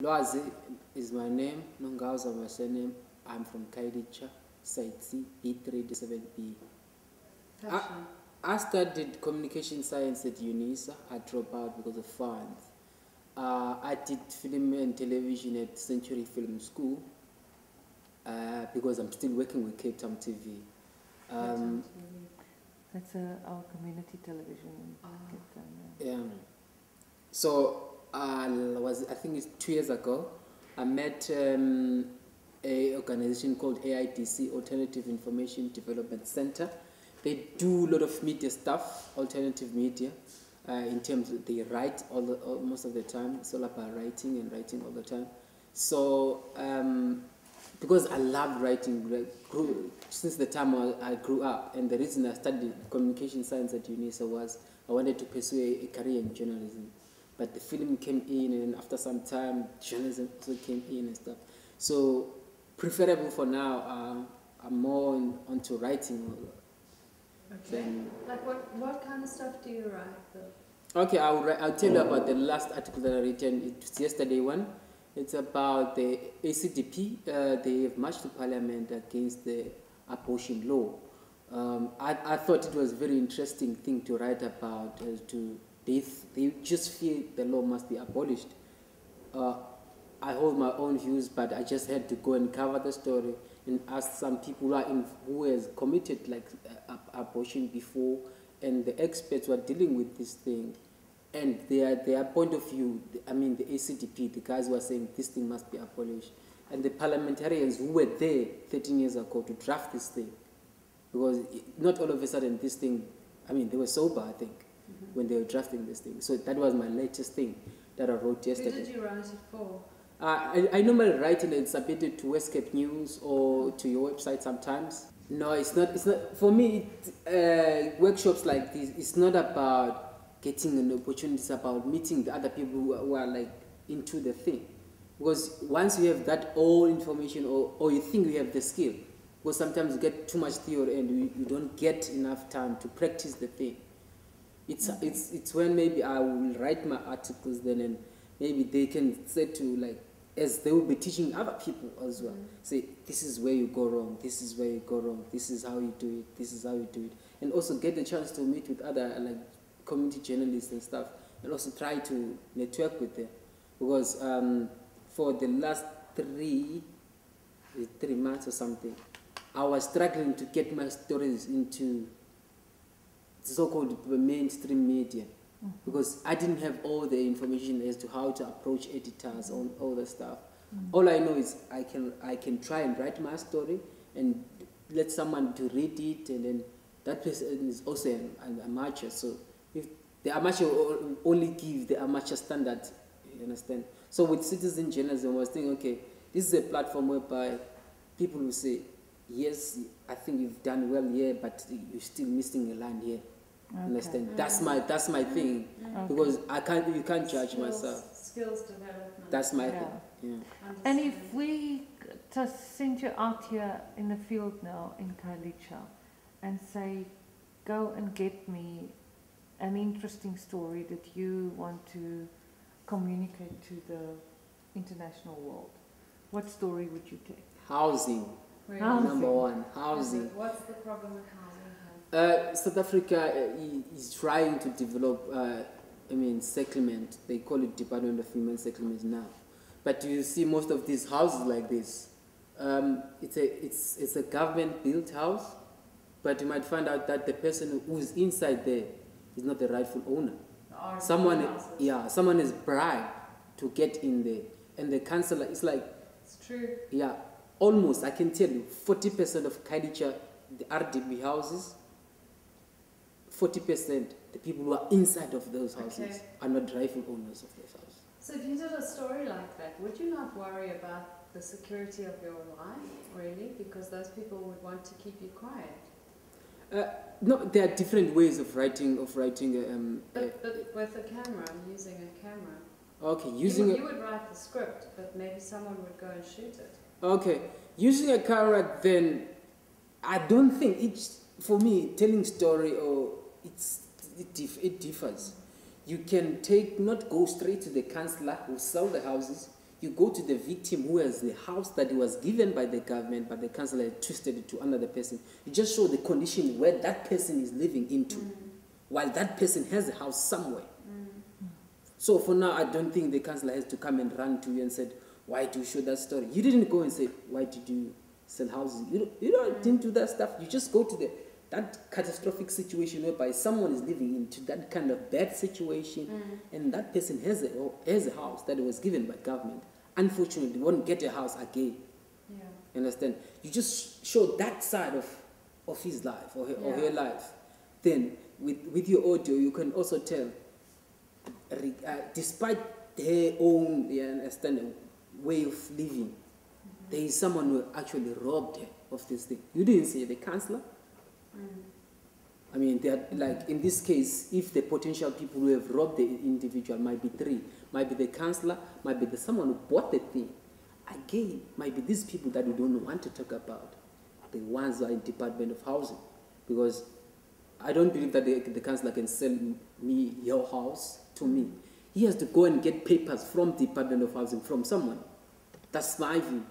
Lwazi is my name, Nonguza my surname. I'm from Khayelitsha, Site C, B3D7B. I studied communication science at UNISA. I dropped out because of funds. I did film and television at Century Film School because I'm still working with Cape Town TV. That's our community television in Cape Town. Yeah. So I think it's 2 years ago, I met a organization called AIDC, Alternative Information Development Center. They do a lot of media stuff, alternative media, in terms of they write most of the time. It's all about writing and writing all the time. So because I loved writing since the time I grew up, and the reason I studied communication science at UNISA was I wanted to pursue a career in journalism. But the film came in, and after some time, journalism also came in and stuff. So preferable for now, I'm more onto writing. Okay. Like what kind of stuff do you write though? Okay, I'll tell you about the last article that I written. It's yesterday one. It's about the ACDP. They have marched to Parliament against the abortion law. I thought it was a very interesting thing to write about. They just feel the law must be abolished. I hold my own views, but I just had to go and cover the story and ask some people who has committed like abortion before, and the experts were dealing with this thing, and their point of view. I mean, the ACDP, the guys were saying this thing must be abolished, and the parliamentarians who were there 13 years ago to draft this thing, because not all of a sudden this thing. I mean, they were sober, I think, when they were drafting this thing. So that was my latest thing that I wrote yesterday. Who did you write it for? I normally write it and submit it to West Cape News or to your website sometimes. No, it's not. For me, workshops like this, it's not about getting an opportunity. It's about meeting the other people who are like into the thing. Because once you have that all information, or you think you have the skill, because sometimes you get too much theory and you don't get enough time to practice the thing. It's when maybe I will write my articles then, and maybe they can say to like, as they will be teaching other people as well, say this is where you go wrong, this is where you go wrong, this is how you do it, this is how you do it, and also get the chance to meet with other like community journalists and stuff, and also try to network with them, because for the last three months or something, I was struggling to get my stories into so-called mainstream media, because I didn't have all the information as to how to approach editors, all the stuff. All I know is I can try and write my story and let someone to read it, and then that person is also an amateur. So if the amateur only give the amateur standard, you understand? So with citizen journalism, I was thinking, okay, this is a platform whereby people will say, yes, I think you've done well here, but you're still missing a line here. Okay. Understand? That's my thing, because you can't judge myself. Skills development. That's my thing. Yeah. And if we just send you out here in the field now in Khayelitsha and say, go and get me an interesting story that you want to communicate to the international world, what story would you take? Housing. Number one, housing. What's the problem with housing? South Africa is trying to develop, settlement. They call it Department of Human Settlement now. But you see most of these houses like this. It's a government-built house, but you might find out that the person who's inside there is not the rightful owner. Someone is bribed to get in there, and the councillor is like. It's true. Yeah, almost. I can tell you, 40% of Khayelitsha, the RDB houses. 40%, the people who are inside of those houses are not rightful owners of those houses. So if you did a story like that, would you not worry about the security of your life, really? Because those people would want to keep you quiet. No, there are different ways of writing. But with a camera, using a camera. Okay, you would write the script, but maybe someone would go and shoot it. Okay, using a camera, then I don't think for me, telling story it differs. You can not go straight to the councillor who sell the houses. You go to the victim who has the house that was given by the government, but the council had twisted it to another person. You just show the condition where that person is living into, while that person has a house somewhere. So for now, I don't think the councillor has to come and run to you and said, why do you show that story? You didn't go and say, why did you sell houses? Didn't do that stuff. You just go to that catastrophic situation whereby someone is living into that kind of bad situation, and that person has a house that was given by government. Unfortunately, won't get a house again. Yeah. You understand? You just show that side of his life or her life. Then with your audio, you can also tell, despite their own way of living, there is someone who actually robbed her of this thing. You didn't say the councillor. I mean, like in this case, if the potential people who have robbed the individual might be three, might be the councillor, might be someone who bought the thing. Again, might be these people that we don't want to talk about, the ones who are in Department of Housing, because I don't believe that the councillor can sell me your house to me. He has to go and get papers from Department of Housing from someone. That's my view.